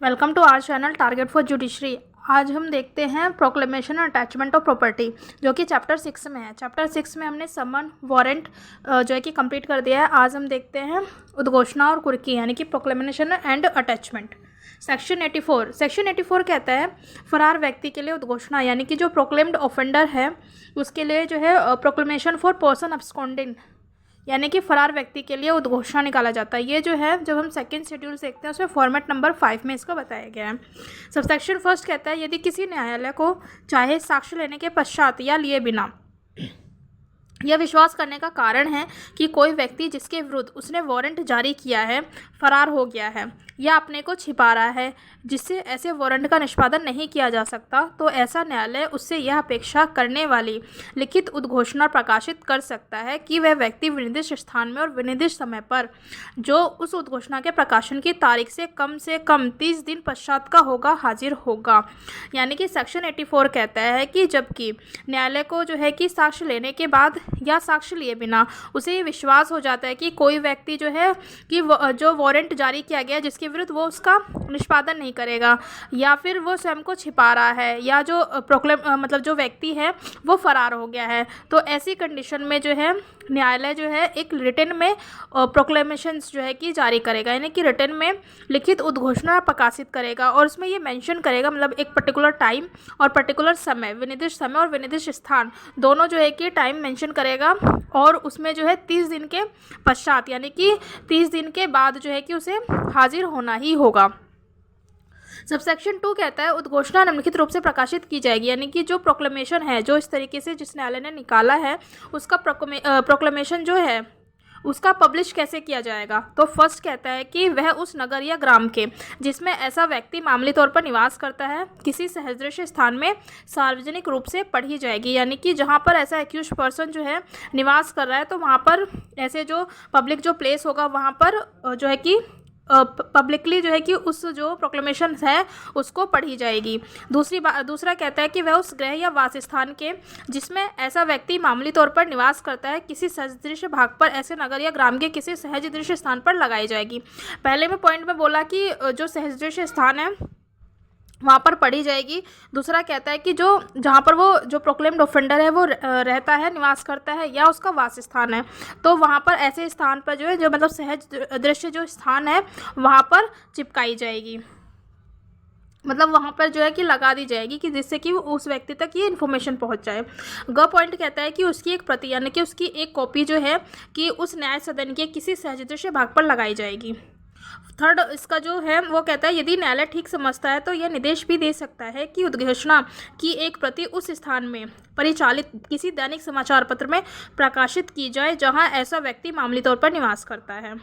Welcome to our channel target for judiciary. आज हम देखते हैं प्रोक्लेमेशन और अटैचमेंट ऑफ प्रॉपर्टी, जो कि चैप्टर 6 में है। चैप्टर 6 में हमने समन वारंट जो है कि कंप्लीट कर दिया है। आज हम देखते हैं उद्घोषणा और कुर्की, यानी कि प्रोक्लेमेशन एंड अटैचमेंट। सेक्शन 84 कहता है फरार व्यक्ति के लिए उद्घोषणा, यानी कि जो प्रोक्लेम्ड ऑफेंडर है उसके लिए जो है प्रोक्लेमेशन फॉर पर्सन अब्सकॉन्डिंग, यानी कि फरार व्यक्ति के लिए उद्घोषणा निकाला जाता है। ये जो है जब हम सेकंड शेड्यूल देखते हैं उसमें फॉर्मेट नंबर 5 में इसका बताया गया है। सबसेक्शन 1 कहता है यदि किसी न्यायालय को चाहे साक्ष्य लेने के पश्चात या लिए बिना यह विश्वास करने का कारण है कि कोई व्यक्ति जिसके विरुद्ध उसने वारंट जारी किया है फरार हो गया है या अपने को छिपा रहा है, जिससे ऐसे वारंट का निष्पादन नहीं किया जा सकता, तो ऐसा न्यायालय उससे यह अपेक्षा करने वाली लिखित उद्घोषणा प्रकाशित कर सकता है कि वह व्यक्ति विनिर्दिष्ट स्थान में और विनिर्दिष्ट समय पर, जो उस उद्घोषणा के प्रकाशन की तारीख से कम 30 दिन पश्चात का होगा, हाजिर होगा। यानी कि सेक्शन 84 कहता है कि जबकि न्यायालय को जो है कि साक्ष्य लेने के बाद या साक्ष्य लिए बिना उसे ये विश्वास हो जाता है कि कोई व्यक्ति जो है कि जो वारंट जारी किया गया जिसके विरुद्ध वो उसका निष्पादन नहीं करेगा, या फिर वो स्वयं को छिपा रहा है, या जो मतलब जो व्यक्ति है वो फरार हो गया है, तो ऐसी कंडीशन में जो है न्यायालय जो है एक रिटन में प्रोक्लेमेशंस जो है कि जारी करेगा, यानी कि रिटन में लिखित उद्घोषणा प्रकाशित करेगा। और उसमें ये मेंशन करेगा, मतलब एक पर्टिकुलर टाइम और पर्टिकुलर समय, विनिर्दिष्ट समय और विनिर्दिष्ट स्थान दोनों जो है कि टाइम मेंशन करेगा, और उसमें जो है 30 दिन के पश्चात, यानी कि 30 दिन के बाद जो है कि उसे हाजिर होना ही होगा। सबसेक्शन 2 कहता है उद्घोषणा निम्नलिखित रूप से प्रकाशित की जाएगी, यानी कि जो प्रोक्लेमेशन है जो इस तरीके से जिस न्यायालय ने निकाला है उसका प्रोक्लेमेशन जो है उसका पब्लिश कैसे किया जाएगा। तो फर्स्ट कहता है कि वह उस नगर या ग्राम के जिसमें ऐसा व्यक्ति मामूली तौर पर निवास करता है किसी सहदृश्य स्थान में सार्वजनिक रूप से पढ़ी जाएगी, यानी कि जहाँ पर ऐसा एक्यूज्ड पर्सन जो है निवास कर रहा है तो वहाँ पर ऐसे जो पब्लिक जो प्लेस होगा वहाँ पर जो है कि पब्लिकली जो है कि उस जो प्रोक्लेमेशन है उसको पढ़ी जाएगी। दूसरा कहता है कि वह उस गृह या वास स्थान के जिसमें ऐसा व्यक्ति मामूली तौर पर निवास करता है किसी सदृश भाग पर ऐसे नगर या ग्राम के किसी सहदृश स्थान पर लगाई जाएगी। पहले में पॉइंट में बोला कि जो सहदृश स्थान है वहाँ पर पढ़ी जाएगी। दूसरा कहता है कि जो जहाँ पर वो जो प्रोक्लेम्ड ऑफेंडर है वो रहता है, निवास करता है, या उसका वास स्थान है, तो वहाँ पर ऐसे स्थान पर जो है जो मतलब सहज दृश्य जो स्थान है वहाँ पर चिपकाई जाएगी, मतलब वहाँ पर जो है कि लगा दी जाएगी कि जिससे कि उस व्यक्ति तक ये इन्फॉर्मेशन पहुँच जाए। पॉइंट कहता है कि उसकी एक प्रति, यानी कि उसकी एक कॉपी जो है कि उस न्याय सदन के किसी सहदृश्य भाग पर लगाई जाएगी। थर्ड इसका जो है वो कहता है यदि न्यायालय ठीक समझता है तो यह निर्देश भी दे सकता है कि उद्घोषणा की एक प्रति उस स्थान में परिचालित किसी दैनिक समाचार पत्र में प्रकाशित की जाए जहां ऐसा व्यक्ति मामूली तौर पर निवास करता है।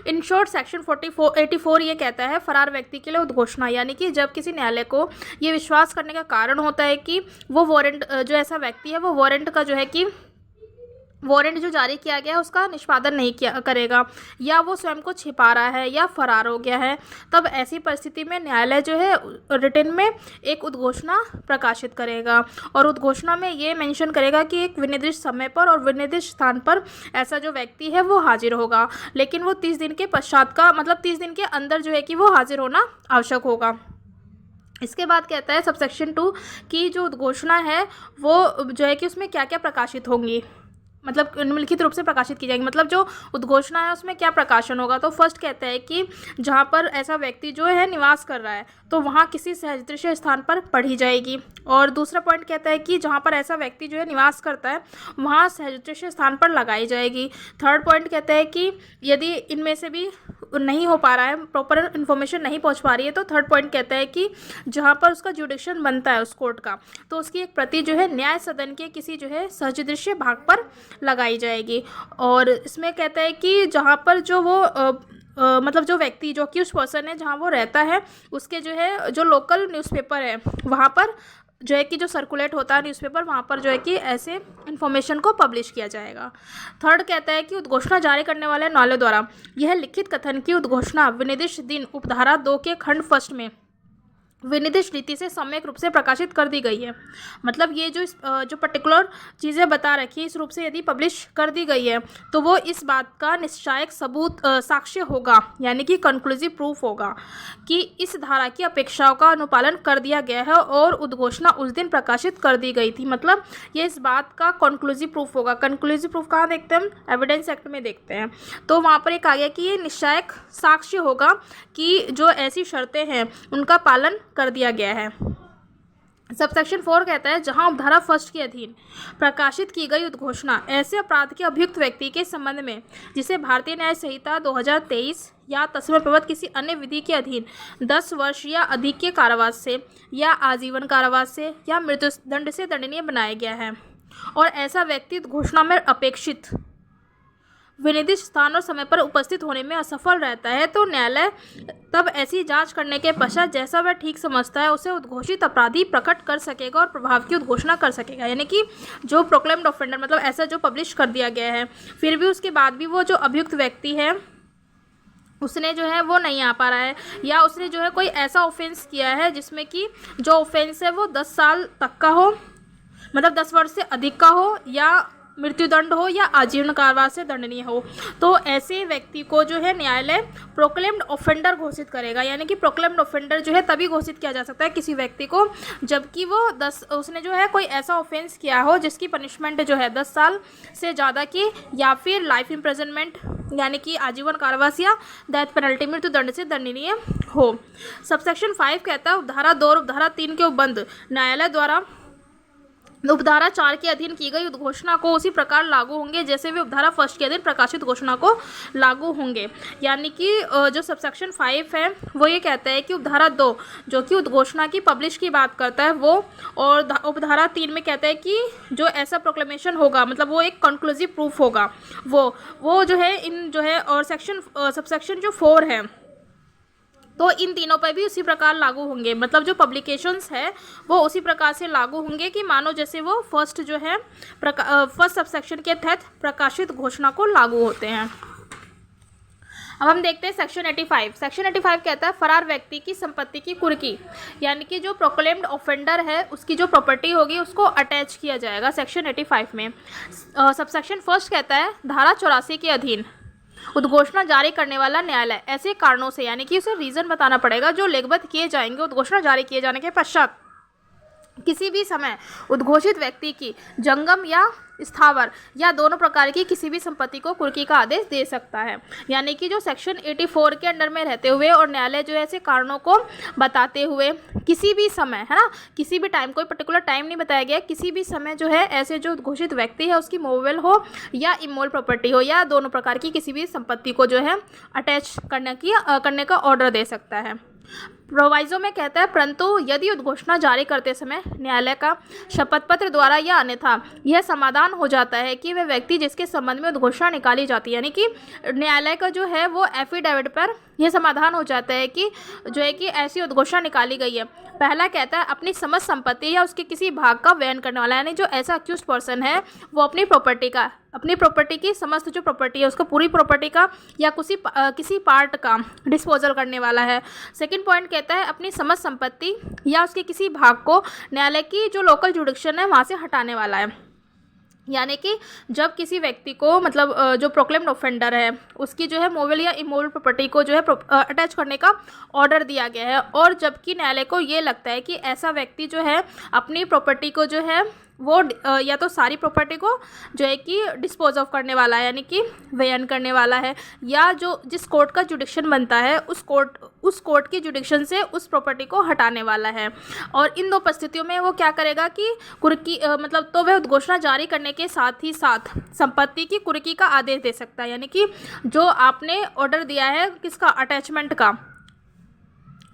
इन शॉर्ट सेक्शन 84 ये कहता है फरार व्यक्ति के लिए उद्घोषणा, यानी कि जब किसी न्यायालय को ये विश्वास करने का कारण होता है कि वो वारंट जो ऐसा व्यक्ति है वो वारंट का जो है कि वारंट जो जारी किया गया है उसका निष्पादन नहीं किया करेगा, या वो स्वयं को छिपा रहा है या फरार हो गया है, तब ऐसी परिस्थिति में न्यायालय जो है रिटन में एक उद्घोषणा प्रकाशित करेगा। और उद्घोषणा में ये मेंशन करेगा कि एक विनिर्दिष्ट समय पर और विनिर्दिष्ट स्थान पर ऐसा जो व्यक्ति है वो हाजिर होगा, लेकिन वो 30 दिन के पश्चात का, मतलब 30 दिन के अंदर जो है कि वो हाजिर होना आवश्यक होगा। इसके बाद कहता है सबसेक्शन 2 की जो उद्घोषणा है वो जो है कि उसमें क्या क्या प्रकाशित होंगी, मतलब निम्नलिखित रूप से प्रकाशित की जाएगी, मतलब जो उद्घोषणा है उसमें क्या प्रकाशन होगा। तो फर्स्ट कहता है कि जहाँ पर ऐसा व्यक्ति जो है निवास कर रहा है तो वहाँ किसी सहदृश्य स्थान पर पढ़ी जाएगी। और दूसरा पॉइंट कहता है कि जहाँ पर ऐसा व्यक्ति जो है निवास करता है वहाँ सहदृश्य स्थान पर लगाई जाएगी। थर्ड पॉइंट कहता है कि यदि इनमें से भी नहीं हो पा रहा है, प्रॉपर इन्फॉर्मेशन नहीं पहुँच पा रही है, तो थर्ड पॉइंट कहता है कि जहाँ पर उसका जुडिक्शन बनता है उस कोर्ट का, तो उसकी एक प्रति जो है न्याय सदन के किसी जो है सहदृश्य भाग पर लगाई जाएगी। और इसमें कहता है कि जहाँ पर जो वो मतलब जो व्यक्ति जो कि उस पर्सन है जहाँ वो रहता है उसके जो है जो लोकल न्यूज़पेपर है वहाँ पर जो है कि जो सर्कुलेट होता है न्यूज़पेपर वहाँ पर जो है कि ऐसे इन्फॉर्मेशन को पब्लिश किया जाएगा। थर्ड कहता है कि उद्घोषणा जारी करने वाले न्यायालय द्वारा यह लिखित कथन की उद्घोषणा विनिर्दिष्ट दिन उपधारा 2 के खंड 1 में विनिर्दिष्ट रीति से सम्यक रूप से प्रकाशित कर दी गई है। मतलब ये जो पर्टिकुलर चीज़ें बता रखी है इस रूप से यदि पब्लिश कर दी गई है तो वो इस बात का निश्चायक सबूत साक्ष्य होगा, यानी कि कंक्लूसिव प्रूफ होगा कि इस धारा की अपेक्षाओं का अनुपालन कर दिया गया है और उद्घोषणा उस दिन प्रकाशित कर दी गई थी। मतलब ये इस बात का कंक्लूसिव प्रूफ होगा। कंक्लूसिव प्रूफ कहाँ देखते हैं हम? एविडेंस एक्ट में देखते हैं। तो वहाँ पर एक आ गया कि ये निश्चायक साक्ष्य होगा कि जो ऐसी शर्तें हैं उनका पालन कर दिया गया है। सबसेक्शन 4 कहता है जहां उपधारा फर्स्ट के अधीन प्रकाशित की गई उद्घोषणा ऐसे अपराध के अभियुक्त व्यक्ति के संबंध में जिसे भारतीय न्याय संहिता 2023 या तत्समय प्रबद्ध किसी अन्य विधि के अधीन 10 वर्ष या अधिक के कारावास से या आजीवन कारावास से या मृत्युदंड से दंडनीय बनाया गया है और ऐसा व्यक्ति उद्घोषणा में अपेक्षित विनिर्दिष्ट स्थान और समय पर उपस्थित होने में असफल रहता है तो न्यायालय तब ऐसी जांच करने के पश्चात जैसा वह ठीक समझता है उसे उद्घोषित अपराधी प्रकट कर सकेगा और प्रभाव की उद्घोषणा कर सकेगा। यानी कि जो प्रोक्लेम्ड ऑफेंडर मतलब ऐसा जो पब्लिश कर दिया गया है फिर भी उसके बाद भी वो जो अभियुक्त व्यक्ति है उसने जो है वो नहीं आ पा रहा है या उसने जो है कोई ऐसा ऑफेंस किया है जिसमें कि जो ऑफेंस है वो 10 साल तक का हो, मतलब 10 वर्ष से अधिक का हो या मृत्युदंड हो या आजीवन कारावास से दंडनीय हो, तो ऐसे व्यक्ति को जो है न्यायालय प्रोक्लेम्ड ऑफेंडर घोषित करेगा। यानी कि प्रोक्लेम्ड ऑफेंडर जो है तभी घोषित किया जा सकता है किसी व्यक्ति को जबकि वो उसने जो है कोई ऐसा ऑफेंस किया हो जिसकी पनिशमेंट जो है 10 साल से ज़्यादा की या फिर लाइफ इम्प्रिजनमेंट यानी कि आजीवन कारावास या डेथ पेनल्टी मृत्युदंड से दंडनीय हो। सबसेक्शन 5 कहता है उपधारा 2 और उपधारा 3 के उपबंध न्यायालय द्वारा उपधारा 4 के अधीन की गई उद्घोषणा को उसी प्रकार लागू होंगे जैसे वे उपधारा 1 के अधीन प्रकाशित घोषणा को लागू होंगे। यानी कि जो सबसेक्शन 5 है वो ये कहता है कि उपधारा 2 जो कि उद्घोषणा की पब्लिश की बात करता है वो, और उपधारा 3 में कहता है कि जो ऐसा प्रोक्लेमेशन होगा मतलब वो एक कंक्लूसिव प्रूफ होगा वो जो है इन जो है, और सबसेक्शन जो 4 है तो इन तीनों पर भी उसी प्रकार लागू होंगे। मतलब जो पब्लिकेशंस है वो उसी प्रकार से लागू होंगे कि मानो जैसे वो फर्स्ट जो है फर्स्ट सबसेक्शन के तहत प्रकाशित घोषणा को लागू होते हैं। अब हम देखते हैं सेक्शन 85। सेक्शन 85 कहता है फरार व्यक्ति की संपत्ति की कुर्की, यानी कि जो प्रोक्लेम्ड ऑफेंडर है उसकी जो प्रॉपर्टी होगी उसको अटैच किया जाएगा सेक्शन 85 में। सबसेक्शन 1 कहता है धारा 84 के अधीन उद्घोषणा जारी करने वाला न्यायालय ऐसे कारणों से, यानी कि उसे रीज़न बताना पड़ेगा जो लेखबद्ध किए जाएंगे उद्घोषणा जारी किए जाने के पश्चात, किसी भी समय उद्घोषित व्यक्ति की जंगम या स्थावर या दोनों प्रकार की किसी भी संपत्ति को कुर्की का आदेश दे सकता है। यानी कि जो सेक्शन 84 के अंडर में रहते हुए और न्यायालय जो है ऐसे कारणों को बताते हुए किसी भी समय, है ना, किसी भी टाइम, कोई पर्टिकुलर टाइम नहीं बताया गया, किसी भी समय जो है ऐसे जो उद्घोषित व्यक्ति है उसकी मूवेबल हो या इमूवेबल प्रॉपर्टी हो या दोनों प्रकार की किसी भी संपत्ति को जो है अटैच करने का ऑर्डर दे सकता है। प्रोवाइजो में कहता है परंतु यदि उद्घोषणा जारी करते समय न्यायालय का शपथ पत्र द्वारा या अन्यथा यह समाधान हो जाता है कि वह व्यक्ति जिसके संबंध में उद्घोषणा निकाली जाती है, यानी कि न्यायालय का जो है वो एफिडेविट पर यह समाधान हो जाता है कि जो है कि ऐसी उद्घोषणा निकाली गई है। पहला कहता है अपनी समस्त संपत्ति या उसके किसी भाग का वयन करने वाला, यानी जो ऐसा अक्यूज्ड पर्सन है वो अपनी प्रॉपर्टी की समस्त जो प्रॉपर्टी है उसको पूरी प्रॉपर्टी का या किसी पार्ट का डिस्पोजल करने वाला है। सेकंड पॉइंट कहता है अपनी समस्त संपत्ति या उसके किसी भाग को न्यायालय की जो लोकल जुडिक्शन है वहाँ से हटाने वाला है। यानी कि जब किसी व्यक्ति को मतलब जो प्रोक्लेम्ड ऑफेंडर है उसकी जो है मूवेबल या इमूवेबल प्रॉपर्टी को जो है अटैच करने का ऑर्डर दिया गया है और जबकि न्यायालय को ये लगता है कि ऐसा व्यक्ति जो है अपनी प्रॉपर्टी को जो है वो या तो सारी प्रॉपर्टी को जो है कि डिस्पोज ऑफ करने वाला है, यानी कि वयन करने वाला है, या जो जिस कोर्ट का जुडिक्शन बनता है उस कोर्ट की जुडिक्शन से उस प्रॉपर्टी को हटाने वाला है। और इन दो परिस्थितियों में वो क्या करेगा कि कुर्की मतलब तो वह उद्घोषणा जारी करने के साथ ही साथ संपत्ति की कुर्की का आदेश दे सकता है, यानी कि जो आपने ऑर्डर दिया है किसका, अटैचमेंट का,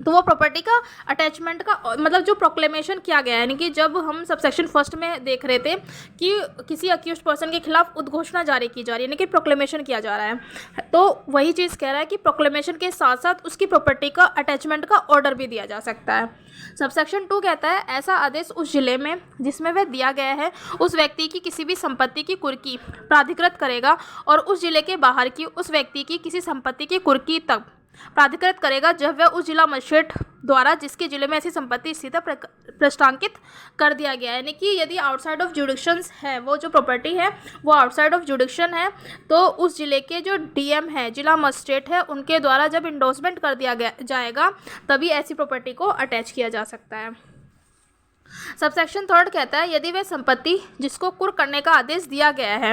तो वो प्रॉपर्टी का अटैचमेंट का मतलब जो प्रोक्लेमेशन किया गया है, यानी कि जब हम सबसेक्शन 1 में देख रहे थे कि किसी अक्यूज्ड पर्सन के खिलाफ उद्घोषणा जारी की जा रही है, यानी कि प्रोक्लेमेशन किया जा रहा है, तो वही चीज़ कह रहा है कि प्रोक्लेमेशन के साथ साथ उसकी प्रॉपर्टी का अटैचमेंट का ऑर्डर भी दिया जा सकता है। सबसेक्शन 2 कहता है ऐसा आदेश उस जिले में जिसमें वह दिया गया है उस व्यक्ति की किसी भी संपत्ति की कुर्की प्राधिकृत करेगा और उस जिले के बाहर की उस व्यक्ति की किसी संपत्ति की कुर्की तक प्राधिकृत करेगा जब वह उस जिला मजिस्ट्रेट द्वारा जिसके जिले में ऐसी संपत्ति स्थित है प्रश्नांकित कर दिया गया है। यानी कि यदि आउटसाइड ऑफ जुडिक्शंस है, वो जो प्रॉपर्टी है वो आउटसाइड ऑफ जुडिक्शन है, तो उस जिले के जो डीएम है, जिला मजिस्ट्रेट है, उनके द्वारा जब इंडोर्समेंट कर दिया जाएगा तभी ऐसी प्रॉपर्टी को अटैच किया जा सकता है। सबसेक्शन 3 कहता है यदि वह संपत्ति जिसको कुर्क करने का आदेश दिया गया है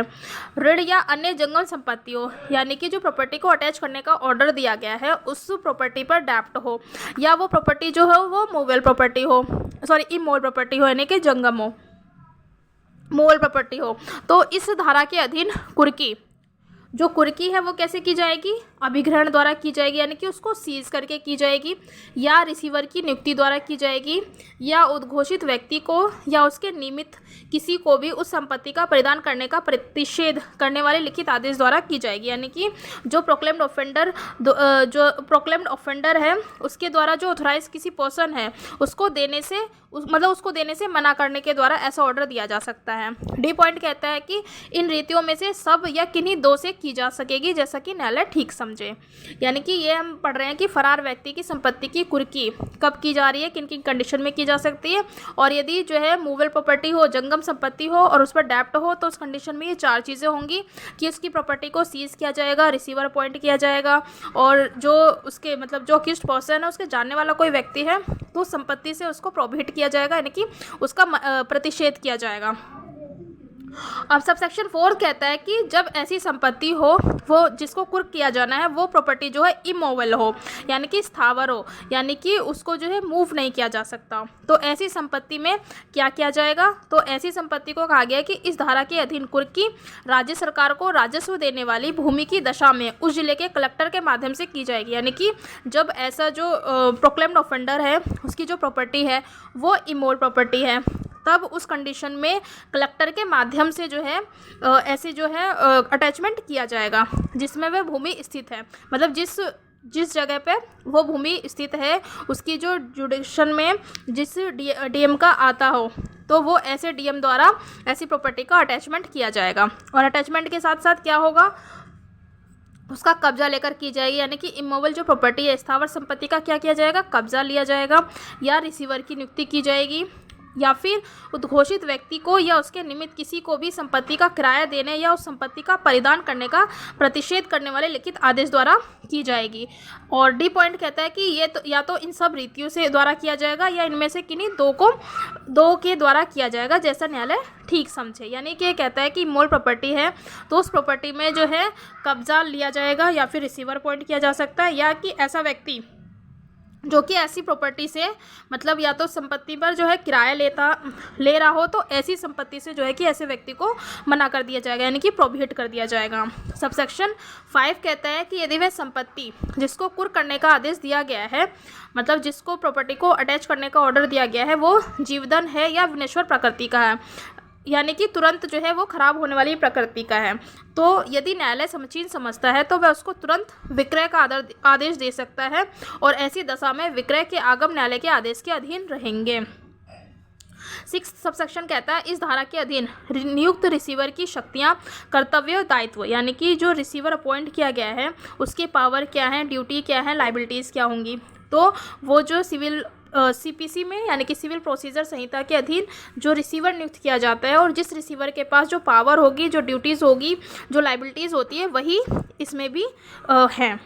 ऋण या अन्य जंगम संपत्तियों, यानी कि जो प्रॉपर्टी को अटैच करने का ऑर्डर दिया गया है उस प्रॉपर्टी पर डेप्ट हो, या वो प्रॉपर्टी जो है वो मूवेबल प्रॉपर्टी हो, सॉरी इमूवेबल प्रॉपर्टी हो, यानी कि जंगम हो, मूवेबल प्रॉपर्टी हो, तो इस धारा के अधीन कुर्की, जो कुर्की है वो कैसे की जाएगी? अभिग्रहण द्वारा की जाएगी, यानी कि उसको सीज करके की जाएगी, या रिसीवर की नियुक्ति द्वारा की जाएगी, या उद्घोषित व्यक्ति को या उसके निमित्त किसी को भी उस संपत्ति का परिधान करने का प्रतिषेध करने वाले लिखित आदेश द्वारा की जाएगी। यानी कि जो प्रोक्लेम्ड ऑफेंडर है उसके द्वारा जो ऑथराइज किसी पर्सन है उसको देने से मना करने के द्वारा ऐसा ऑर्डर दिया जा सकता है। डी पॉइंट कहता है कि इन रीतियों में से सब या किन्हीं दो से की जा सकेगी, जैसा कि न्यायालय ठीक समझे। यानी कि ये हम पढ़ रहे हैं कि फरार व्यक्ति की संपत्ति की कुर्की कब की जा रही है, किन किन कंडीशन में की जा सकती है, और यदि जो है मूवेबल प्रॉपर्टी हो, जंगम संपत्ति हो और उस पर डेप्ट हो, तो उस कंडीशन में ये 4 चीज़ें होंगी कि उसकी प्रॉपर्टी को सीज किया जाएगा, रिसीवर अपॉइंट किया जाएगा, और जो उसके जो अक्यूज्ड पर्सन है उसके जानने वाला कोई व्यक्ति है तो संपत्ति से उसको प्रोहिबिट किया जाएगा, यानी कि उसका प्रतिषेध किया जाएगा। अब सबसेक्शन 4 कहता है कि जब ऐसी संपत्ति हो वो जिसको कुर्क किया जाना है वो प्रॉपर्टी जो है इमूवेबल हो, यानी कि स्थावर हो, यानी कि उसको जो है मूव नहीं किया जा सकता, तो ऐसी संपत्ति में क्या किया जाएगा? तो ऐसी संपत्ति को कहा गया है कि इस धारा के अधीन कुर्की राज्य सरकार को राजस्व देने वाली भूमि की दशा में उस जिले के कलेक्टर के माध्यम से की जाएगी। यानी कि जब ऐसा जो प्रोक्लेम्ड ऑफेंडर है उसकी जो प्रॉपर्टी है वो इमूवेबल प्रॉपर्टी है, तब उस कंडीशन में कलेक्टर के माध्यम से जो है ऐसे जो है अटैचमेंट किया जाएगा जिसमें वह भूमि स्थित है, जिस जगह पे वो भूमि स्थित है उसकी जो जुडिक्शन में जिस डीएम का आता हो, तो वो ऐसे डीएम द्वारा ऐसी प्रॉपर्टी का अटैचमेंट किया जाएगा। और अटैचमेंट के साथ साथ क्या होगा? उसका कब्जा लेकर की जाएगी, यानी कि इमूवेबल जो प्रॉपर्टी है, स्थावर संपत्ति का क्या किया जाएगा? कब्जा लिया जाएगा, या रिसीवर की नियुक्ति की जाएगी, या फिर उद्घोषित व्यक्ति को या उसके निमित्त किसी को भी संपत्ति का किराया देने या उस संपत्ति का परिधान करने का प्रतिषेध करने वाले लिखित आदेश द्वारा की जाएगी। और डी पॉइंट कहता है कि ये तो या तो इन सब रीतियों से द्वारा किया जाएगा या इनमें से किन्हीं दो के द्वारा किया जाएगा, जैसा न्यायालय ठीक समझे। यानी कि ये कहता है कि मूल प्रॉपर्टी है तो उस प्रॉपर्टी में जो है कब्जा लिया जाएगा या फिर रिसीवर अपॉइंट किया जा सकता है, या कि ऐसा व्यक्ति जो कि ऐसी प्रॉपर्टी से या तो संपत्ति पर जो है किराया ले रहा हो, तो ऐसी संपत्ति से जो है कि ऐसे व्यक्ति को मना कर दिया जाएगा, यानी कि प्रोहिबिट कर दिया जाएगा। सबसेक्शन 5 कहता है कि यदि वह संपत्ति जिसको कुर्क करने का आदेश दिया गया है, जिसको प्रॉपर्टी को अटैच करने का ऑर्डर दिया गया है, वो जीवधन है या विनश्वर प्रकृति का है, यानी कि तुरंत जो है वो खराब होने वाली प्रकृति का है, तो यदि न्यायालय समुचीत समझता है तो वह उसको तुरंत विक्रय का आदेश दे सकता है, और ऐसी दशा में विक्रय के आगम न्यायालय के आदेश के अधीन रहेंगे। 6 सबसेक्शन कहता है इस धारा के अधीन नियुक्त रिसीवर की शक्तियां, कर्तव्य और दायित्व, यानी कि जो रिसीवर अपॉइंट किया गया है उसकी पावर क्या है, ड्यूटी क्या है, लाइबिलिटीज़ क्या होंगी, तो वो जो सिविल सीपीसी में यानी कि सिविल प्रोसीजर संहिता के अधीन जो रिसीवर नियुक्त किया जाता है, और जिस रिसीवर के पास जो पावर होगी, जो ड्यूटीज़ होगी, जो लाइबिलिटीज़ होती है, वही इसमें भी है।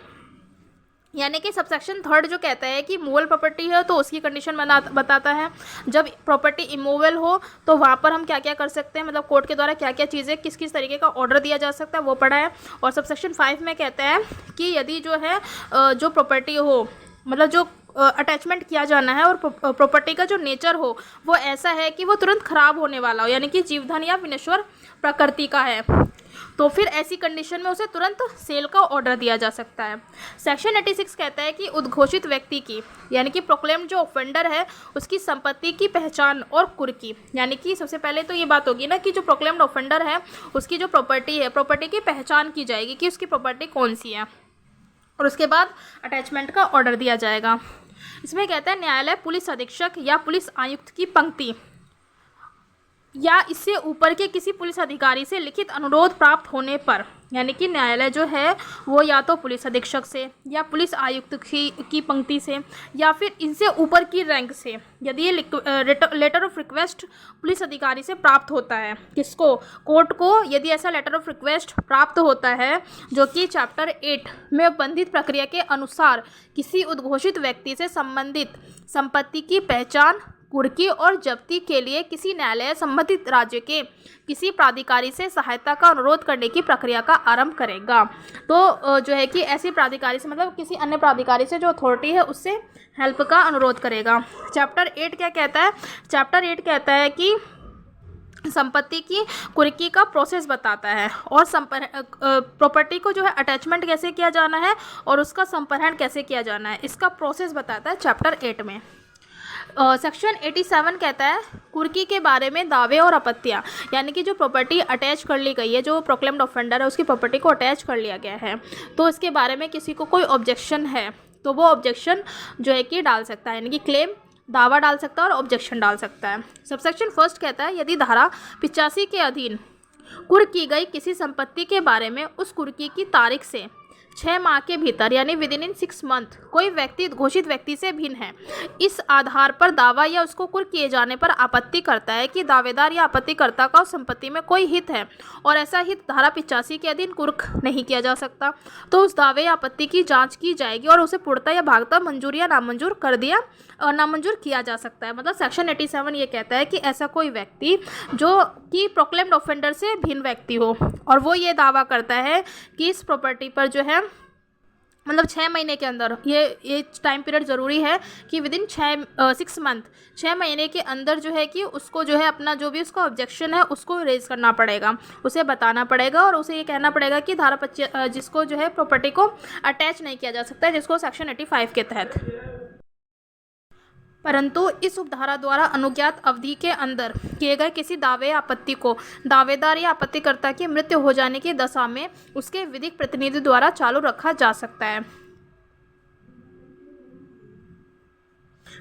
यानी कि सबसेक्शन 3 जो कहता है कि मूवेबल प्रॉपर्टी है तो उसकी कंडीशन बताता है, जब प्रॉपर्टी इमूवेबल हो तो वहाँ पर हम क्या क्या कर सकते हैं, कोर्ट के द्वारा क्या क्या चीज़ें किस किस तरीके का ऑर्डर दिया जा सकता है वो पढ़ा है। और सबसेक्शन 5 में कहता है कि यदि जो है जो प्रॉपर्टी हो, जो अटैचमेंट किया जाना है, और प्रॉपर्टी का जो नेचर हो वो ऐसा है कि वो तुरंत खराब होने वाला हो, यानी कि जीवधन या विनश्वर प्रकृति का है, तो फिर ऐसी कंडीशन में उसे तुरंत सेल का ऑर्डर दिया जा सकता है। सेक्शन 86 कहता है कि उद्घोषित व्यक्ति की, यानी कि प्रोक्लेम्ड जो ऑफेंडर है उसकी संपत्ति की पहचान और कुर्की, यानी कि सबसे पहले तो ये बात होगी ना कि जो प्रोक्लेम्ड ऑफेंडर है उसकी जो प्रॉपर्टी है, प्रॉपर्टी की पहचान की जाएगी कि उसकी प्रॉपर्टी कौन सी है, और उसके बाद अटैचमेंट का ऑर्डर दिया जाएगा। इसमें कहता है न्यायालय पुलिस अधीक्षक या पुलिस आयुक्त की पंक्ति, या इससे ऊपर के किसी पुलिस अधिकारी से लिखित अनुरोध प्राप्त होने पर, यानी कि न्यायालय जो है वो या तो पुलिस अधीक्षक से या पुलिस आयुक्त की पंक्ति से या फिर इनसे ऊपर की रैंक से, यदि ये लेटर ऑफ रिक्वेस्ट पुलिस अधिकारी से प्राप्त होता है, किसको, कोर्ट को, यदि ऐसा लेटर ऑफ रिक्वेस्ट प्राप्त होता है जो कि चैप्टर 8 में बंधित प्रक्रिया के अनुसार किसी उद्घोषित व्यक्ति से संबंधित संपत्ति की पहचान, कुर्की और जब्ती के लिए किसी न्यायालय संबंधित राज्य के किसी प्राधिकारी से सहायता का अनुरोध करने की प्रक्रिया का आरंभ करेगा। तो जो है कि ऐसी प्राधिकारी से, मतलब किसी अन्य प्राधिकारी से जो अथॉरिटी है उससे हेल्प का अनुरोध करेगा। चैप्टर 8 क्या कहता है? चैप्टर 8 कहता है कि संपत्ति की कुर्की का प्रोसेस बताता है और प्रॉपर्टी को जो है अटैचमेंट कैसे किया जाना है और उसका संपहरण कैसे किया जाना है, इसका प्रोसेस बताता है चैप्टर 8 में। सेक्शन 87 कहता है कुर्की के बारे में दावे और आपत्तियाँ, यानी कि जो प्रॉपर्टी अटैच कर ली गई है, जो प्रोक्लेम्ड ऑफेंडर है उसकी प्रॉपर्टी को अटैच कर लिया गया है, तो इसके बारे में किसी को कोई ऑब्जेक्शन है तो वो ऑब्जेक्शन जो है कि डाल सकता है, यानी कि क्लेम, दावा डाल सकता है और ऑब्जेक्शन डाल सकता है। सबसेक्शन 1 कहता है यदि धारा 85 के अधीन कुर्क की गई किसी संपत्ति के बारे में उस कुर्की की तारीख से 6 माह के भीतर, यानी विद इन 6 मंथ, कोई व्यक्ति घोषित व्यक्ति से भिन्न है, इस आधार पर दावा या उसको कुर्क किए जाने पर आपत्ति करता है कि दावेदार या आपत्तिकर्ता का उस संपत्ति में कोई हित है और ऐसा हित धारा 85 के अधीन कुर्क नहीं किया जा सकता, तो उस दावे या आपत्ति की जांच की जाएगी और उसे पूर्णतः या भागतः मंजूर या नामंजूर किया जा सकता है। मतलब सेक्शन 87 ये कहता है कि ऐसा कोई व्यक्ति जो कि प्रोक्लेम्ड ऑफेंडर से भिन्न व्यक्ति हो और वो ये दावा करता है कि इस प्रॉपर्टी पर जो है, मतलब 6 महीने के अंदर, ये टाइम पीरियड ज़रूरी है कि विद इन 6 मंथ, 6 महीने के अंदर जो है कि उसको जो है अपना जो भी उसका ऑब्जेक्शन है उसको रेज करना पड़ेगा, उसे बताना पड़ेगा और उसे ये कहना पड़ेगा कि धारा 25 जिसको जो है प्रॉपर्टी को अटैच नहीं किया जा सकता है, जिसको सेक्शन 85 के तहत, परंतु इस उपधारा द्वारा अनुज्ञात अवधि के अंदर किए गए किसी दावे या आपत्ति को दावेदार या आपत्तिकर्ता की मृत्यु हो जाने की दशा में उसके विधिक प्रतिनिधि द्वारा चालू रखा जा सकता है।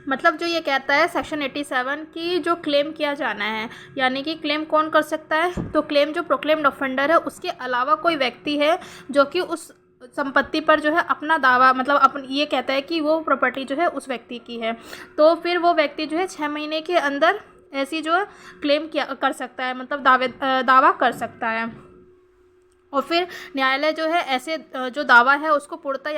मतलब जो ये कहता है सेक्शन 87 की जो क्लेम किया जाना है, यानी कि क्लेम कौन कर सकता है, तो क्लेम जो प्रोक्लेम्ड ऑफेंडर है उसके अलावा कोई व्यक्ति है जो कि उस संपत्ति पर जो है अपना दावा, मतलब ये कहता है कि वो प्रॉपर्टी जो है उस व्यक्ति की है, तो फिर वो व्यक्ति जो है 6 महीने के अंदर ऐसी जो क्लेम कर सकता है, मतलब दावा कर सकता है। और फिर न्यायालय जो है ऐसे जो दावा है उसको पूर्णतः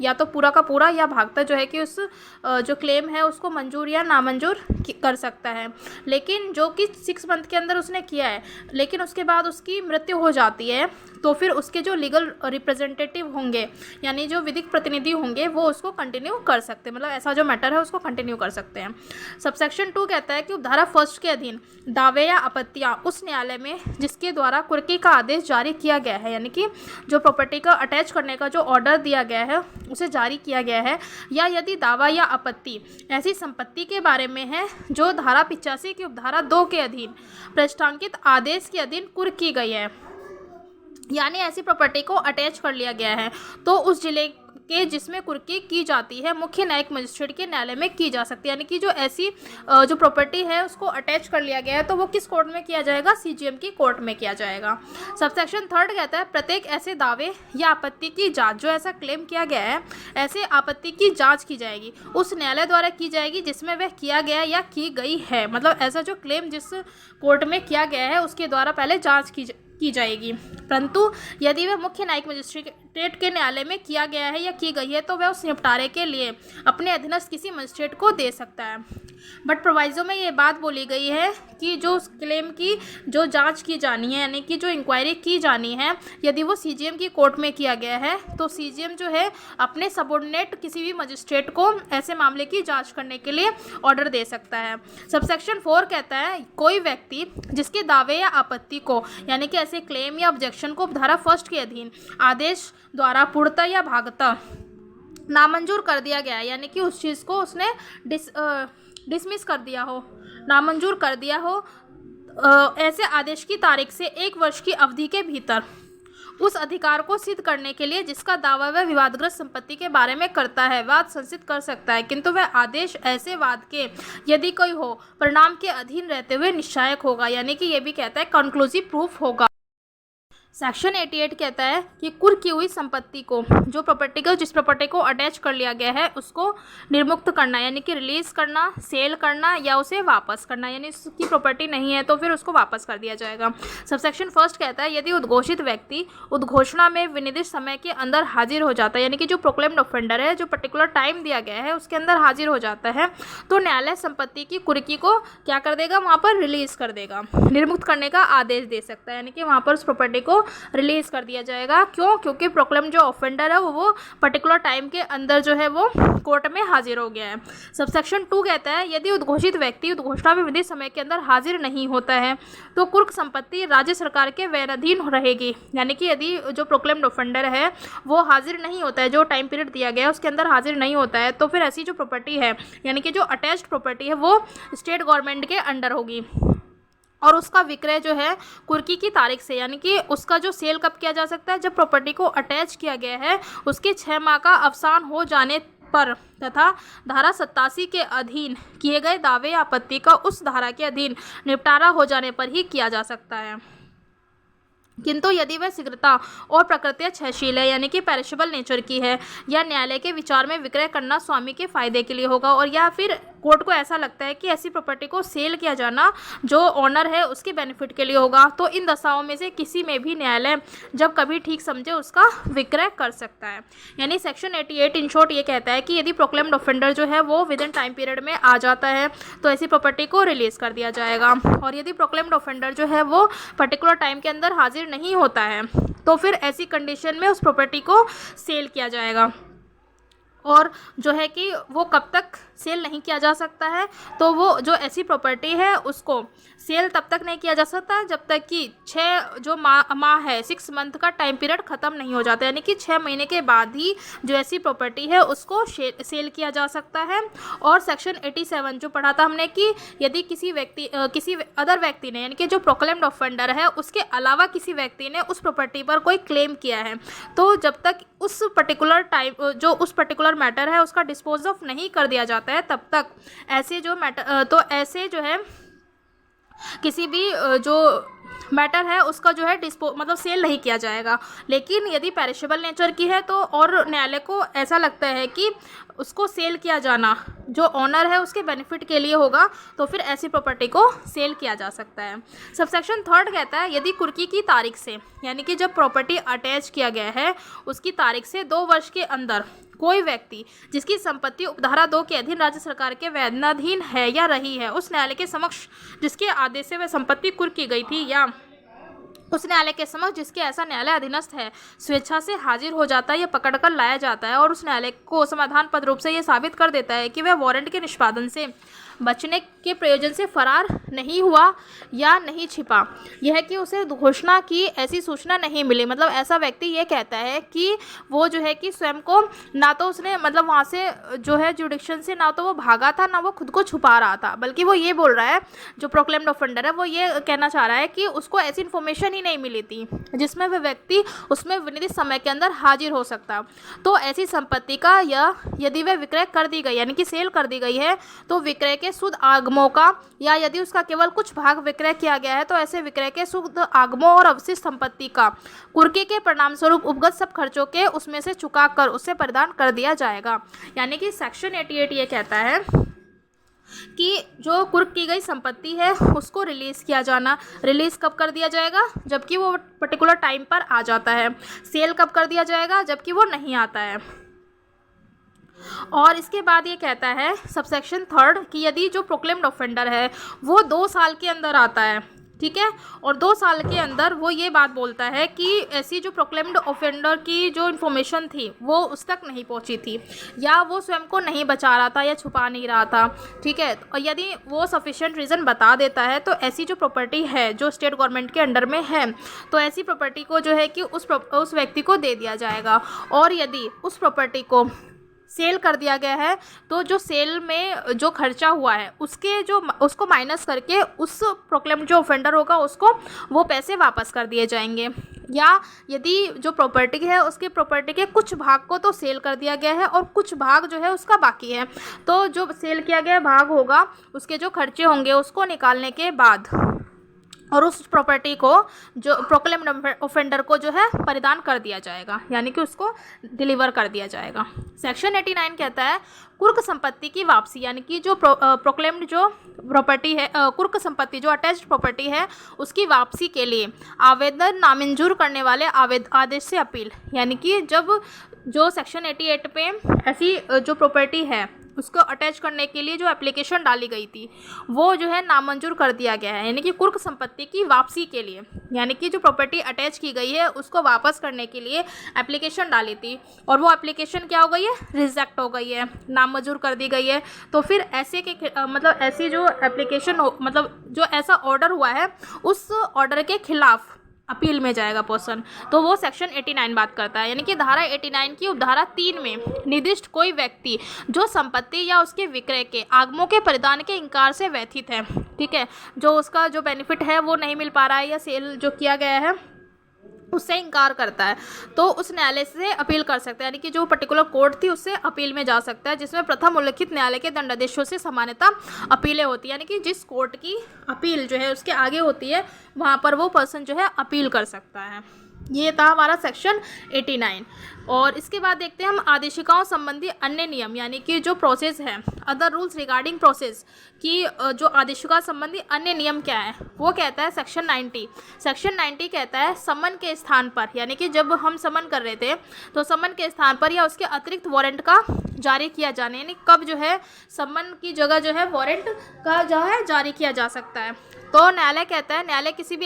या तो पूरा का पूरा या भागतः जो है कि उस जो क्लेम है उसको मंजूर या नामंजूर कर सकता है। लेकिन जो कि 6 मंथ के अंदर उसने किया है, लेकिन उसके बाद उसकी मृत्यु हो जाती है, तो फिर उसके जो लीगल रिप्रेजेंटेटिव होंगे, यानी जो विधिक प्रतिनिधि होंगे, वो उसको कंटिन्यू कर सकते हैं, मतलब ऐसा जो मैटर है उसको कंटिन्यू कर सकते हैं। सबसेक्शन 2 कहता है कि उपधारा 1 के अधीन दावे या आपत्तियाँ उस न्यायालय में जिसके द्वारा कुर्की का आदेश जारी किया गया है, यानी कि जो प्रॉपर्टी का अटैच करने का जो ऑर्डर दिया गया है उसे जारी किया गया है, या यदि दावा या आपत्ति ऐसी संपत्ति के बारे में है जो धारा 85 की उपधारा 2 के अधीन प्रश्नांकित आदेश के अधीन कुर्क की गई है, यानी ऐसी प्रॉपर्टी को अटैच कर लिया गया है, तो उस जिले के जिसमें कुर्की की जाती है मुख्य न्यायिक मजिस्ट्रेट के न्यायालय में की जा सकती है। यानी कि जो ऐसी जो प्रॉपर्टी है उसको अटैच कर लिया गया है तो वो किस कोर्ट में किया जाएगा, सीजीएम की कोर्ट में किया जाएगा। सबसेक्शन 3 कहता है प्रत्येक ऐसे दावे या आपत्ति की जांच, जो ऐसा क्लेम किया गया है ऐसे आपत्ति की जांच की जाएगी, उस न्यायालय द्वारा की जाएगी जिसमें वह किया गया या की गई है। मतलब ऐसा जो क्लेम जिस कोर्ट में किया गया है उसके द्वारा पहले जाँच की जाएगी, परंतु यदि वह मुख्य न्यायिक मजिस्ट्रेट के न्यायालय में किया गया है या की गई है तो वह उस निपटारे के लिए अपने अधीनस्थ किसी मजिस्ट्रेट को दे सकता है। बट प्रोवाइजो में ये बात बोली गई है कि जो उस क्लेम की जो जांच की जानी है, यानी कि जो इंक्वायरी की जानी है, यदि वो सीजीएम की कोर्ट में किया गया है तो सीजीएम जो है अपने सबऑर्डिनेट किसी भी मजिस्ट्रेट को ऐसे मामले की जांच करने के लिए ऑर्डर दे सकता है। सबसेक्शन 4 कहता है कोई व्यक्ति जिसके दावे या आपत्ति को, यानी कि ऐसे क्लेम या ऑब्जेक्शन को धारा 1 के अधीन आदेश द्वारा पूर्णतः या भागतः नामंजूर कर दिया गया है, यानी कि उस चीज़ को उसने डिसमिस कर दिया हो, नामंजूर कर दिया हो, ऐसे आदेश की तारीख से 1 वर्ष की अवधि के भीतर उस अधिकार को सिद्ध करने के लिए जिसका दावा वह विवादग्रस्त संपत्ति के बारे में करता है वाद संसिद्ध कर सकता है, किंतु वह आदेश ऐसे वाद के यदि कोई हो परिणाम के अधीन रहते हुए निश्चायक होगा, यानी कि ये भी कहता है कंक्लूसिव प्रूफ होगा। सेक्शन 88 कहता है कि कुर्क की हुई संपत्ति को जो प्रॉपर्टी को जिस प्रॉपर्टी को अटैच कर लिया गया है उसको निर्मुक्त करना, यानी कि रिलीज करना, सेल करना या उसे वापस करना, यानी उसकी प्रॉपर्टी नहीं है तो फिर उसको वापस कर दिया जाएगा। सबसेक्शन फर्स्ट कहता है यदि उद्घोषित व्यक्ति उद्घोषणा में विनिर्दिष्ट समय के अंदर हाजिर हो जाता है, यानी कि जो प्रोक्लेम्ड ऑफेंडर है जो पर्टिकुलर टाइम दिया गया है उसके अंदर हाजिर हो जाता है, तो न्यायालय संपत्ति की कुर्की को क्या कर देगा, वहाँ पर रिलीज कर देगा, निर्मुक्त करने का आदेश दे सकता है, यानी कि वहाँ पर उस प्रॉपर्टी को रिलीज कर दिया जाएगा। क्यों? क्योंकि प्रोक्लेम जो ऑफेंडर है वो पर्टिकुलर टाइम के अंदर जो है वो कोर्ट में हाजिर हो गया है। सबसेक्शन 2 कहता है यदि उद्घोषित व्यक्ति उद्घोषणा में विधित समय के अंदर हाजिर नहीं होता है तो कुर्क संपत्ति राज्य सरकार के वैधाधीन रहेगी, यानी कि यदि जो प्रोक्लेम्ड ऑफेंडर है वो हाजिर नहीं होता है, जो टाइम पीरियड दिया गया है उसके अंदर हाजिर नहीं होता है, तो फिर ऐसी जो प्रॉपर्टी है यानी कि जो अटैच्ड प्रॉपर्टी है वो स्टेट गवर्नमेंट के अंडर होगी और उसका विक्रय जो है कुर्की की तारीख से, यानी कि उसका जो सेल कब किया जा सकता है, जब प्रॉपर्टी को अटैच किया गया है उसके 6 माह का अवसान हो जाने पर तथा धारा 87 के अधीन किए गए दावे या आपत्ति का उस धारा के अधीन निपटारा हो जाने पर ही किया जा सकता है। किंतु यदि वह शीघ्रता और प्रकृति क्षयशील है, यानी कि पेरिशेबल नेचर की है, या न्यायालय के विचार में विक्रय करना स्वामी के फायदे के लिए होगा, और या फिर कोर्ट को ऐसा लगता है कि ऐसी प्रॉपर्टी को सेल किया जाना जो ऑनर है उसके बेनिफिट के लिए होगा, तो इन दशाओं में से किसी में भी न्यायालय जब कभी ठीक समझे उसका विक्रय कर सकता है। यानी सेक्शन 88 इन शॉर्ट ये कहता है कि यदि प्रोक्लेम्ड ऑफेंडर जो है वो विद इन टाइम पीरियड में आ जाता है तो ऐसी प्रॉपर्टी को रिलीज कर दिया जाएगा, और यदि प्रोक्लेम्ड ऑफेंडर जो है वो पर्टिकुलर टाइम के अंदर हाजिर नहीं होता है तो फिर ऐसी कंडीशन में उस प्रॉपर्टी को सेल किया जाएगा। और जो है कि वो कब तक सेल नहीं किया जा सकता है, तो वो जो ऐसी प्रॉपर्टी है उसको सेल तब तक नहीं किया जा सकता जब तक कि 6 जो माह है 6 मंथ का टाइम पीरियड ख़त्म नहीं हो जाता, यानी कि 6 महीने के बाद ही जो ऐसी प्रॉपर्टी है उसको सेल किया जा सकता है। और सेक्शन 87 जो पढ़ा था हमने कि यदि किसी अदर व्यक्ति ने, यानी कि जो प्रोक्लेम्ड ऑफेंडर है उसके अलावा किसी व्यक्ति ने उस प्रॉपर्टी पर कोई क्लेम किया है, तो जब तक उस पर्टिकुलर मैटर है उसका डिस्पोज ऑफ नहीं कर दिया जाता है तब तक ऐसे जो है किसी भी जो मैटर है उसका जो है मतलब सेल नहीं किया जाएगा। लेकिन यदि पेरिशेबल नेचर की है तो और न्यायालय को ऐसा लगता है कि उसको सेल किया जाना जो ऑनर है उसके बेनिफिट के लिए होगा तो फिर ऐसी प्रॉपर्टी को सेल किया जा सकता है। सबसेक्शन 3 कहता है यदि कुर्की की तारीख से, यानी कि जब प्रॉपर्टी अटैच किया गया है उसकी तारीख से 2 वर्ष के अंदर कोई व्यक्ति जिसकी संपत्ति उपधारा 2 के अधीन राज्य सरकार के वैधाधीन है या रही है उस न्यायालय के समक्ष जिसके आदेश से वह संपत्ति कुर्क की गई थी या उस न्यायालय के समक्ष जिसके ऐसा न्यायालय अधीनस्थ है स्वेच्छा से हाजिर हो जाता है या पकड़ कर लाया जाता है और उस न्यायालय को समाधान पद रूप से यह साबित कर देता है कि वह वारंट के निष्पादन से बचने के प्रयोजन से फरार नहीं हुआ या नहीं छिपा, यह कि उसे घोषणा की ऐसी सूचना नहीं मिली। मतलब ऐसा व्यक्ति ये कहता है कि वो जो है कि स्वयं को ना तो उसने मतलब वहाँ से जो है जुडिक्शन से ना तो वो भागा था ना वो खुद को छुपा रहा था, बल्कि वो ये बोल रहा है जो प्रोक्लेम्ड ऑफेंडर है वो ये कहना चाह रहा है कि उसको ऐसी इन्फॉर्मेशन ही नहीं मिली थी जिसमें वह व्यक्ति उसमें विनिर्दिष्ट समय के अंदर हाजिर हो सकता। तो ऐसी संपत्ति का या यदि वह विक्रय कर दी गई यानी कि सेल कर दी गई है तो विक्रय के शुद्ध आगमों का या यदि उसका केवल कुछ भाग विक्रय किया गया है तो ऐसे विक्रय के शुद्ध आगमों और अवशिष्ट संपत्ति का कुर्की के परिणाम स्वरूप उपगत सब खर्चों के उसमें से चुका कर उससे परिधान कर दिया जाएगा। यानी कि सेक्शन 88 ये कहता है कि जो कुर्क की गई संपत्ति है उसको रिलीज़ किया जाना, रिलीज़ कब कर दिया जाएगा जबकि वो पर्टिकुलर टाइम पर आ जाता है, सेल कब कर दिया जाएगा जबकि वो नहीं आता है। और इसके बाद ये कहता है सबसेक्शन 3 कि यदि जो प्रोक्लेम्ड ऑफेंडर है वो 2 साल के अंदर आता है, ठीक है, और 2 साल के अंदर वो ये बात बोलता है कि ऐसी जो प्रोक्लेम्ड ऑफेंडर की जो इन्फॉर्मेशन थी वो उस तक नहीं पहुंची थी या वो स्वयं को नहीं बचा रहा था या छुपा नहीं रहा था, ठीक है, और यदि वो सफिशिएंट रीज़न बता देता है तो ऐसी जो प्रॉपर्टी है जो स्टेट गवर्नमेंट के अंडर में है तो ऐसी प्रॉपर्टी को जो है कि उस व्यक्ति को दे दिया जाएगा। और यदि उस प्रॉपर्टी को सेल कर दिया गया है तो जो सेल में जो खर्चा हुआ है उसको माइनस करके उस प्रोक्लेम जो ऑफेंडर होगा उसको वो पैसे वापस कर दिए जाएंगे। या यदि जो प्रॉपर्टी है उसकी प्रॉपर्टी के कुछ भाग को तो सेल कर दिया गया है और कुछ भाग जो है उसका बाकी है, तो जो सेल किया गया भाग होगा उसके जो खर्चे होंगे उसको निकालने के बाद और उस प्रॉपर्टी को जो प्रोक्लेम्ड ऑफेंडर को जो है परिधान कर दिया जाएगा, यानी कि उसको डिलीवर कर दिया जाएगा। सेक्शन 89 कहता है कुर्क संपत्ति की वापसी, यानी कि जो प्रोक्लेम्ड जो प्रॉपर्टी है, कुर्क संपत्ति जो अटैच्ड प्रॉपर्टी है उसकी वापसी के लिए आवेदन नामंजूर करने वाले आदेश से अपील, यानी कि जब जो सेक्शन 88 पे ऐसी जो प्रॉपर्टी है उसको अटैच करने के लिए जो एप्लीकेशन डाली गई थी वो जो है नामंजूर कर दिया गया है, यानी कि कुर्क संपत्ति की वापसी के लिए, यानी कि जो प्रॉपर्टी अटैच की गई है उसको वापस करने के लिए एप्लीकेशन डाली थी और वो एप्लीकेशन क्या हो गई है, रिजेक्ट हो गई है, नामंजूर कर दी गई है। तो फिर ऐसे के मतलब ऐसी जो एप्लीकेशन मतलब जो ऐसा ऑर्डर हुआ है उस ऑर्डर के खिलाफ अपील में जाएगा पर्सन, तो वो सेक्शन 89 बात करता है। यानी कि धारा 89 की उपधारा 3 में निर्दिष्ट कोई व्यक्ति जो संपत्ति या उसके विक्रय के आगमों के परिधान के इंकार से व्यथित है, ठीक है, जो उसका जो बेनिफिट है वो नहीं मिल पा रहा है या सेल जो किया गया है उससे इनकार करता है, तो उस न्यायालय से अपील कर सकता है, यानी कि जो पर्टिकुलर कोर्ट थी उससे अपील में जा सकता है, जिसमें प्रथम उल्लिखित न्यायालय के दंडादेशों से सामान्यतः अपीलें होती है, यानी कि जिस कोर्ट की अपील जो है उसके आगे होती है वहाँ पर वो पर्सन जो है अपील कर सकता है। ये था हमारा सेक्शन 89। और इसके बाद देखते हैं हम आदेशिकाओं संबंधी अन्य नियम, यानी कि जो प्रोसेस है, अदर रूल्स रिगार्डिंग प्रोसेस की जो आदेशिका संबंधी अन्य नियम क्या है वो कहता है सेक्शन 90। सेक्शन 90 कहता है समन के स्थान पर, यानी कि जब हम समन कर रहे थे तो समन के स्थान पर या उसके अतिरिक्त वारंट का जारी किया जाने, यानी कब जो है समन की जगह जो है वारंट का जो है जारी किया जा सकता है। तो न्यायालय कहता है न्यायालय किसी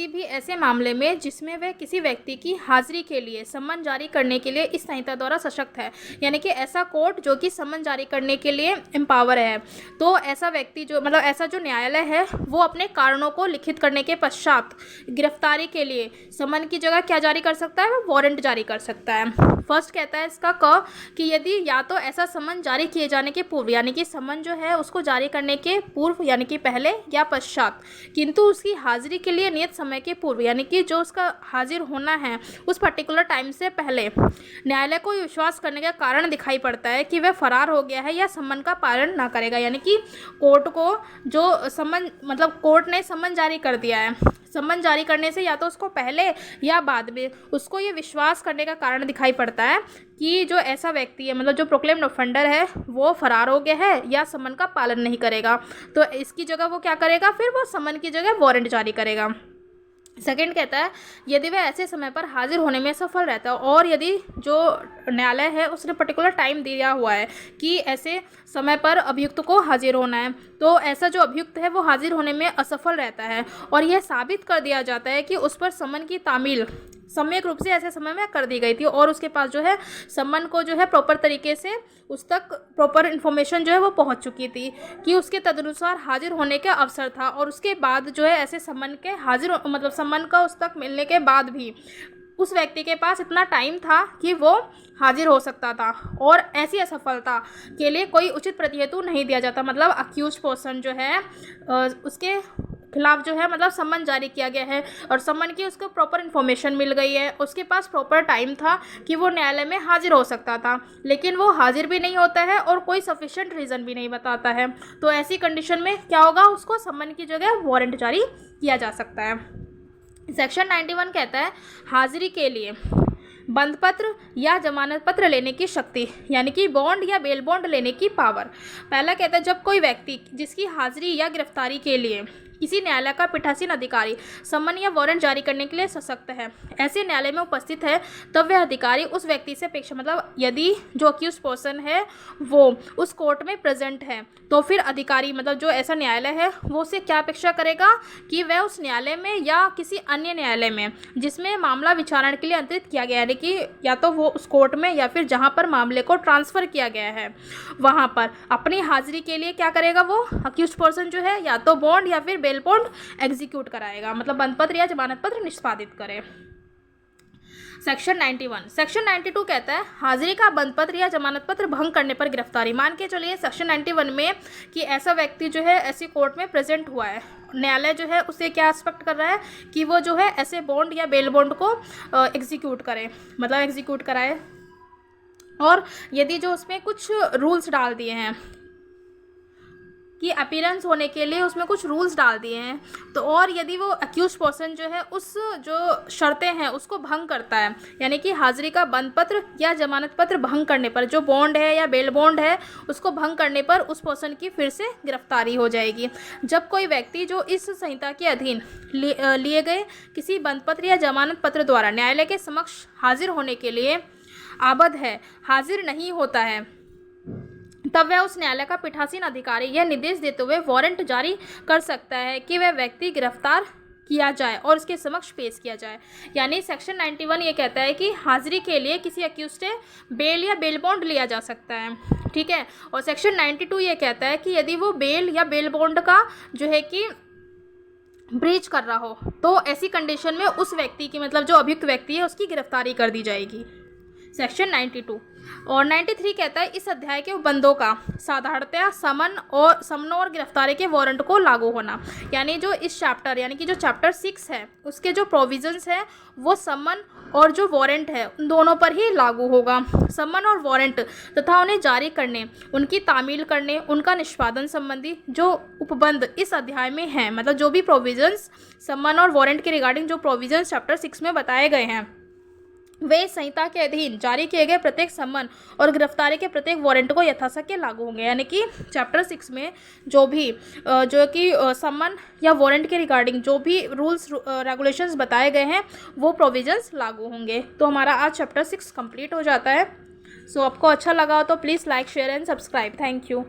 भी ऐसे मामले में जिसमें वह किसी व्यक्ति की हाजिरी के लिए सम्मन जारी करने के लिए इस संहिता द्वारा सशक्त है, यानी कि ऐसा कोर्ट जो कि सम्मन जारी करने के लिए एम्पावर है, तो ऐसा व्यक्ति जो मतलब ऐसा जो न्यायालय है वो अपने कारणों को लिखित करने के पश्चात गिरफ्तारी के लिए सम्मन की जगह क्या जारी कर सकता है, वो वारंट जारी कर सकता है। फर्स्ट कहता है इसका क कि यदि या तो ऐसा सम्मन जारी किए जाने के पूर्व, यानी कि सम्मन जो है उसको जारी करने के पूर्व यानी कि पहले या पश्चात, किंतु उसकी हाजिरी के लिए नियत समय के पूर्व, यानी कि जो उसका हाजिर होना है उस पर्टिकुलर टाइम से पहले न्यायालय को विश्वास करने का कारण दिखाई पड़ता है कि वह फरार हो गया है या सम्मन का पालन ना करेगा, यानी कि कोर्ट को जो सम्मन मतलब कोर्ट ने सम्मन जारी कर दिया है, सम्मन जारी करने से या तो उसको पहले या बाद में उसको ये विश्वास करने का कारण दिखाई पड़ता है कि जो ऐसा व्यक्ति है मतलब जो प्रोक्लेम्ड ऑफेंडर है वो फरार हो गया है या सम्मन का पालन नहीं करेगा, तो इसकी जगह वो क्या करेगा, फिर वो सम्मन की जगह वारंट जारी करेगा। सेकंड कहता है यदि वह ऐसे समय पर हाजिर होने में सफल रहता है और यदि जो न्यायालय है उसने पर्टिकुलर टाइम दिया हुआ है कि ऐसे समय पर अभियुक्त को हाजिर होना है, तो ऐसा जो अभियुक्त है वो हाजिर होने में असफल रहता है और यह साबित कर दिया जाता है कि उस पर सम्मन की तामील सम्यक रूप से ऐसे समय में कर दी गई थी और उसके पास जो है सम्मन को जो है प्रॉपर तरीके से उस तक प्रॉपर इन्फॉर्मेशन जो है वो पहुंच चुकी थी कि उसके तदनुसार हाजिर होने का अवसर था, और उसके बाद जो है ऐसे सम्मन के हाजिर मतलब सम्मन का उस तक मिलने के बाद भी उस व्यक्ति के पास इतना टाइम था कि वो हाजिर हो सकता था, और ऐसी असफलता के लिए कोई उचित प्रतिहेतु नहीं दिया जाता, मतलब अक्यूज पर्सन जो है उसके खिलाफ जो है मतलब सम्मन जारी किया गया है और सम्मन की उसको प्रॉपर इन्फॉर्मेशन मिल गई है, उसके पास प्रॉपर टाइम था कि वो न्यायालय में हाजिर हो सकता था, लेकिन वो हाजिर भी नहीं होता है और कोई सफिशिएंट रीज़न भी नहीं बताता है, तो ऐसी कंडीशन में क्या होगा, उसको सम्मन की जगह वारंट जारी किया जा सकता है। सेक्शन 91 कहता है हाजिरी के लिए बंद पत्र या जमानत पत्र लेने की शक्ति, यानी कि बॉन्ड या बेल बॉन्ड लेने की पावर। पहला कहता है जब कोई व्यक्ति जिसकी हाजिरी या गिरफ्तारी के लिए किसी न्यायालय का पीठासीन अधिकारी सम्मन या वारंट जारी करने के लिए सशक्त है, ऐसे न्यायालय में उपस्थित है, तब वह अधिकारी उस व्यक्ति से अपेक्षा मतलब यदि जो अक्यूज पर्सन है वो उस कोर्ट में प्रेजेंट है तो फिर अधिकारी मतलब जो ऐसा न्यायालय है वो उससे क्या अपेक्षा करेगा कि वह उस न्यायालय में या किसी अन्य न्यायालय में जिसमें मामला विचारण के लिए अंतरित किया गया है, यानी कि या तो वो उस कोर्ट में या फिर जहाँ पर मामले को ट्रांसफ़र किया गया है वहाँ पर अपनी हाजिरी के लिए क्या करेगा, वो अक्यूज पर्सन जो है या तो बॉन्ड या फिर बेल बॉन्ड एग्जीक्यूट कराएगा, मतलब बंद पत्र या जमानत पत्र निष्पादित करे। सेक्शन 92 कहता है हाजिरी का बंद पत्र या जमानत पत्र भंग करने पर गिरफ्तारी। मान के चलिए सेक्शन 91 में कि ऐसा व्यक्ति जो है ऐसी कोर्ट में प्रेजेंट हुआ है, न्यायालय जो है उसे क्या एक्सपेक्ट कर रहा है कि वो जो है ऐसे बॉन्ड या बेल बॉन्ड को एग्जीक्यूट करे, मतलब एग्जीक्यूट कराए। और यदि जो उसमें कुछ रूल्स डाल दिए हैं कि अपीयरेंस होने के लिए उसमें कुछ रूल्स डाल दिए हैं, तो और यदि वो अक्यूज पर्सन जो है उस जो शर्तें हैं उसको भंग करता है, यानी कि हाजिरी का बंद पत्र या जमानत पत्र भंग करने पर, जो बॉन्ड है या बेल बॉन्ड है उसको भंग करने पर उस पर्सन की फिर से गिरफ्तारी हो जाएगी। जब कोई व्यक्ति जो इस संहिता के अधीन लिए गए किसी बंद पत्र या जमानत पत्र द्वारा न्यायालय के समक्ष हाजिर होने के लिए आबद्ध है, हाजिर नहीं होता है, तब वह उस न्यायालय का पीठासीन अधिकारी यह निर्देश देते हुए वारंट जारी कर सकता है कि वह व्यक्ति गिरफ्तार किया जाए और उसके समक्ष पेश किया जाए। यानी सेक्शन 91 ये कहता है कि हाजिरी के लिए किसी अक्यूज से बेल या बेल बॉन्ड लिया जा सकता है, ठीक है। और सेक्शन 92 ये कहता है कि यदि वो बेल या बेल बॉन्ड का जो है कि ब्रीच कर रहा हो तो ऐसी कंडीशन में उस व्यक्ति की, मतलब जो अभियुक्त व्यक्ति है, उसकी गिरफ्तारी कर दी जाएगी, सेक्शन 92। और 93 कहता है इस अध्याय के बंदों का साधारणतया समन और गिरफ्तारी के वारंट को लागू होना। यानी जो इस चैप्टर यानी कि जो चैप्टर 6 है उसके जो प्रोविजंस है वो समन और जो वारंट है उन दोनों पर ही लागू होगा। समन और वारंट तथा उन्हें जारी करने, उनकी तामील करने, उनका निष्पादन संबंधी जो उपबंध इस अध्याय में हैं, मतलब जो भी प्रोविजंस समन और वारंट के रिगार्डिंग जो प्रोविजंस चैप्टर 6 में बताए गए हैं, वे संहिता के अधीन जारी किए गए प्रत्येक सम्मन और गिरफ्तारी के प्रत्येक वारंट को यथाशक्य लागू होंगे। यानी कि चैप्टर 6 में जो भी जो कि सम्मन या वारंट के रिगार्डिंग जो भी रूल्स रेगुलेशंस बताए गए हैं वो प्रोविजंस लागू होंगे। तो हमारा आज चैप्टर 6 कंप्लीट हो जाता है। सो आपको अच्छा लगा हो तो please like, share and subscribe. Thank you.